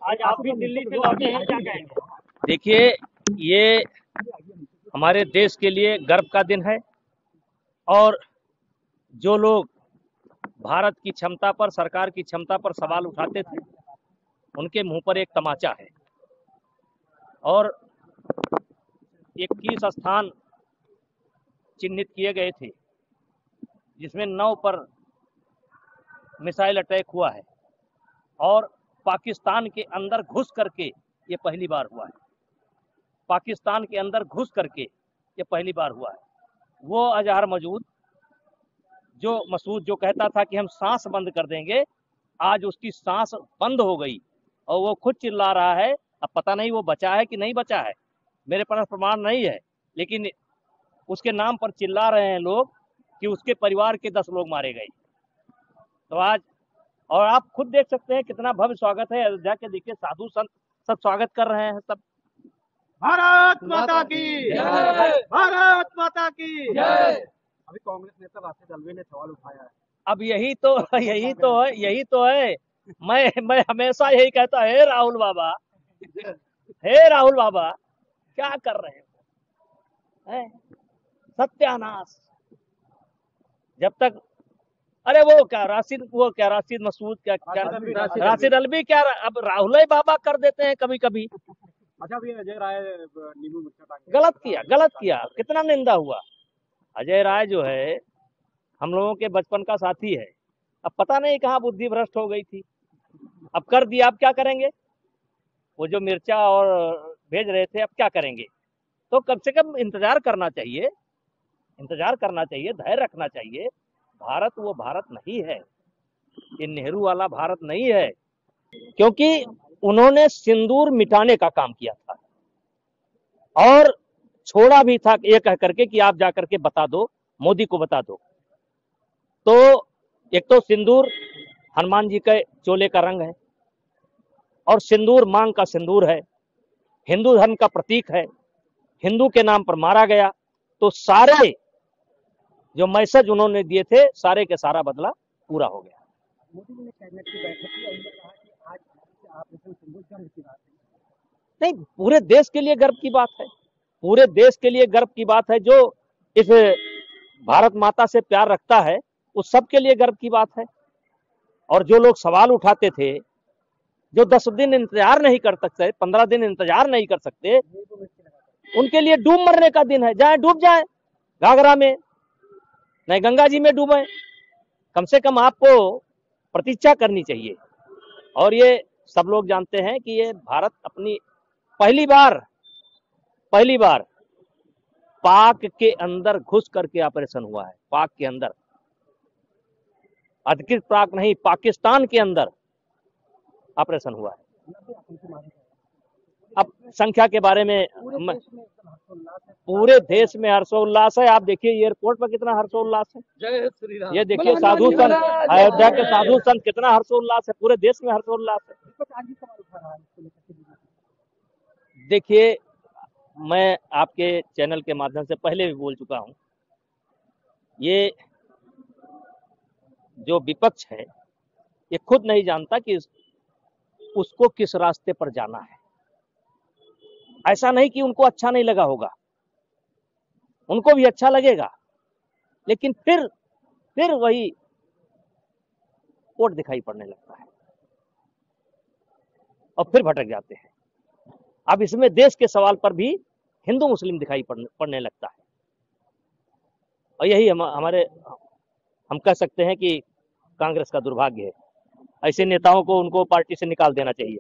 आज आप भी दिल्ली से लौटे हैं, क्या कहेंगे? देखिए, ये हमारे देश के लिए गर्व का दिन है और जो लोग भारत की क्षमता पर, सरकार की क्षमता पर सवाल उठाते थे, उनके मुंह पर एक तमाचा है। और 21 स्थान चिन्हित किए गए थे, जिसमें 9 पर मिसाइल अटैक हुआ है और पाकिस्तान के अंदर घुस करके ये पहली बार हुआ है। पाकिस्तान के अंदर घुस करके ये पहली बार हुआ है। वो अजहर मसूद जो कहता था कि हम सांस बंद कर देंगे, आज उसकी सांस बंद हो गई और वो खुद चिल्ला रहा है। अब पता नहीं वो बचा है कि नहीं बचा है, मेरे पास प्रमाण नहीं है, लेकिन उसके नाम पर चिल्ला रहे हैं लोग कि उसके परिवार के 10 लोग मारे गए। तो आज और आप खुद देख सकते हैं कितना भव्य स्वागत है अयोध्या के। देखिए, साधु संत सब स्वागत कर रहे हैं। सब भारत माता की जय, भारत माता की जय। अभी कांग्रेस नेता राशिद अल्वी ने सवाल उठाया है। अब यही तो है। मैं हमेशा यही कहता है, राहुल बाबा, हे राहुल बाबा, क्या कर रहे हैं? सत्यानाश। जब तक अरे वो क्या राशिद मसूद क्या राशिद अल्वी क्या, अब राहुल बाबा कर देते हैं कभी कभी। अच्छा, भी अजय राय नींबू मिर्चा गलत किया, कितना निंदा हुआ। अजय राय जो है हम लोगों के बचपन का साथी है। अब पता नहीं कहाँ बुद्धि भ्रष्ट हो गई थी, अब कर दिया, अब क्या करेंगे? वो जो मिर्चा और भेज रहे थे, अब क्या करेंगे? तो कम से कम इंतजार करना चाहिए, धैर्य रखना चाहिए। भारत वो भारत नहीं है, ये नेहरू वाला भारत नहीं है, क्योंकि उन्होंने सिंदूर मिटाने का काम किया था और छोड़ा भी था ये कह करके कि आप जाकर के बता दो, मोदी को बता दो। तो एक तो सिंदूर हनुमान जी के चोले का रंग है और सिंदूर मांग का सिंदूर है, हिंदू धर्म का प्रतीक है, हिंदू के नाम पर मारा गया। तो सारे जो मैसेज उन्होंने दिए थे, सारे के सारा बदला पूरा हो गया। मोदी जी ने कैबिनेट की बैठक की और उन्होंने कहा कि आज ऑपरेशन सिंदूर गर्व की बात है। नहीं, पूरे देश के लिए गर्व की बात है, पूरे देश के लिए गर्व की बात है। जो इस भारत माता से प्यार रखता है, उस सब के लिए गर्व की बात है। और जो लोग सवाल उठाते थे, जो 10 दिन इंतजार नहीं कर सकते, 15 दिन इंतजार नहीं कर सकते, उनके लिए डूब मरने का दिन है। जाए डूब जाए घाघरा में, नहीं गंगा जी में डूबे, कम से कम आपको प्रतीक्षा करनी चाहिए। और ये सब लोग जानते हैं कि ये भारत अपनी पहली बार पाक के अंदर घुस करके ऑपरेशन हुआ है। पाक के अंदर, अधिकृत पाक नहीं, पाकिस्तान के अंदर ऑपरेशन हुआ है। अब संख्या के बारे में पूरे देश में हर्षोल्लास है। आप देखिए एयरपोर्ट पर कितना हर्षोल्लास है। जय श्री राम। ये देखिए साधु संत, अयोध्या के साधु संत, कितना हर्षोल्लास है, पूरे देश में हर्षोल्लास है। देखिए, मैं आपके चैनल के माध्यम से पहले भी बोल चुका हूं, ये जो विपक्ष है ये खुद नहीं जानता कि उसको किस रास्ते पर जाना है। ऐसा नहीं कि उनको अच्छा नहीं लगा होगा, उनको भी अच्छा लगेगा, लेकिन फिर वही कोट दिखाई पड़ने लगता है और फिर भटक जाते हैं। अब इसमें देश के सवाल पर भी हिंदू मुस्लिम दिखाई पड़ने लगता है। और यही हम कह सकते हैं कि कांग्रेस का दुर्भाग्य है। ऐसे नेताओं को उनको पार्टी से निकाल देना चाहिए।